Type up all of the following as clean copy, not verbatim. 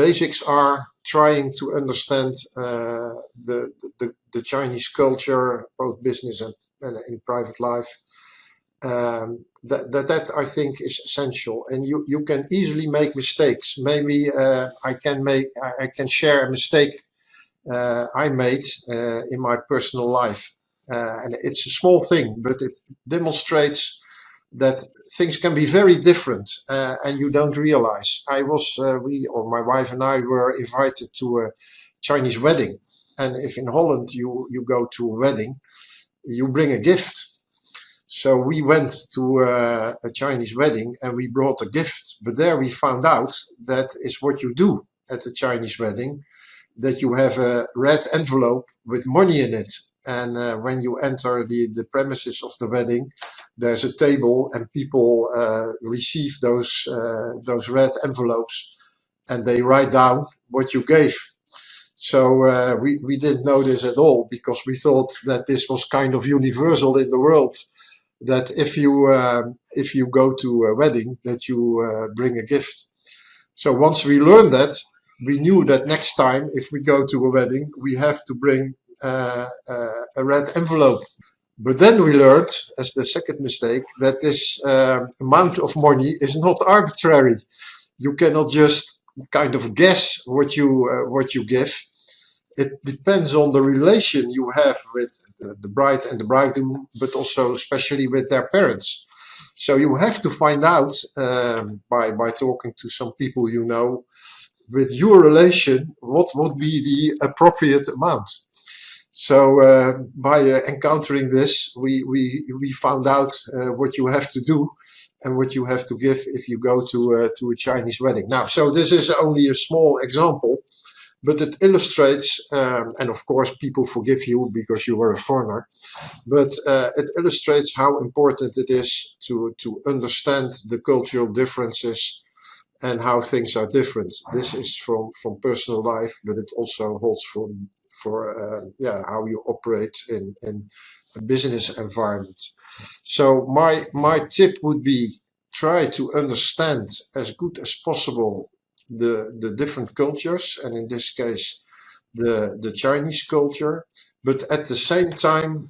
basics are trying to understand the Chinese culture, both business and in private life. That I think is essential, and you can easily make mistakes. Maybe I can share a mistake I made in my personal life, and it's a small thing, but it demonstrates that things can be very different, and you don't realize. We, or my wife and I, were invited to a Chinese wedding, and if in Holland you go to a wedding, you bring a gift. So we went to a Chinese wedding and we brought a gift, but there we found out that is what you do at a Chinese wedding, that you have a red envelope with money in it. And when you enter the premises of the wedding, there's a table and people receive those red envelopes and they write down what you gave. So we didn't know this at all, because we thought that this was kind of universal in the world, that if you go to a wedding, that you bring a gift. So once we learned that, we knew that next time if we go to a wedding, we have to bring a red envelope. But then we learned, as the second mistake, that this amount of money is not arbitrary. You cannot just kind of guess what you give. It depends on the relation you have with the bride and the bridegroom, but also especially with their parents. So you have to find out by talking to some people you know, with your relation, what would be the appropriate amount. So by encountering this, we found out what you have to do and what you have to give if you go to a Chinese wedding. Now, so this is only a small example, but it illustrates, and of course people forgive you because you were a foreigner, but it illustrates how important it is to understand the cultural differences and how things are different. This is from personal life, but it also holds for how you operate in a business environment. So my tip would be, try to understand as good as possible the different cultures, and in this case the Chinese culture, but at the same time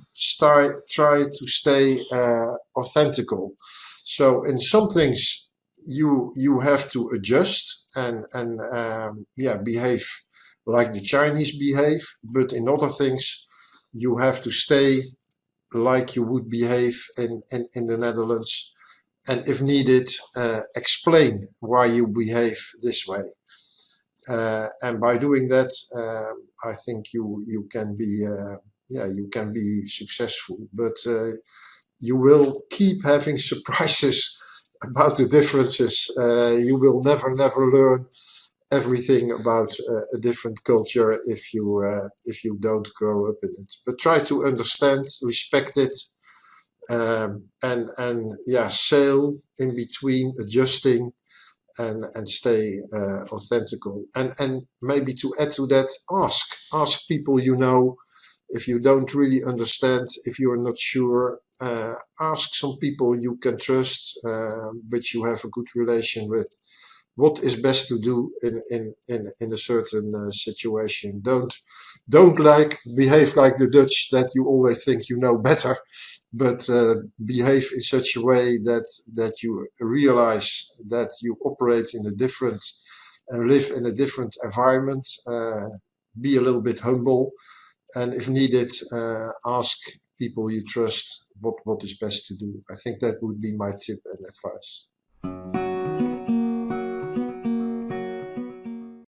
try to stay authentical. So in some things you have to adjust and behave like the Chinese behave, but in other things you have to stay like you would behave in the Netherlands, and if needed, explain why you behave this way. And by doing that, I think you can be successful. But you will keep having surprises about the differences. You will never learn everything about a different culture if you don't grow up in it. But try to understand, respect it, and sail in between, adjusting and stay authentical. And maybe to add to that, ask people you know. If you don't really understand, if you are not sure, ask some people you can trust, but you have a good relation with. What is best to do in a certain situation? Don't behave like the Dutch, that you always think you know better, but behave in such a way that you realize that you operate in a different and live in a different environment. Be a little bit humble, and if needed, ask people you trust what is best to do. I think that would be my tip and advice.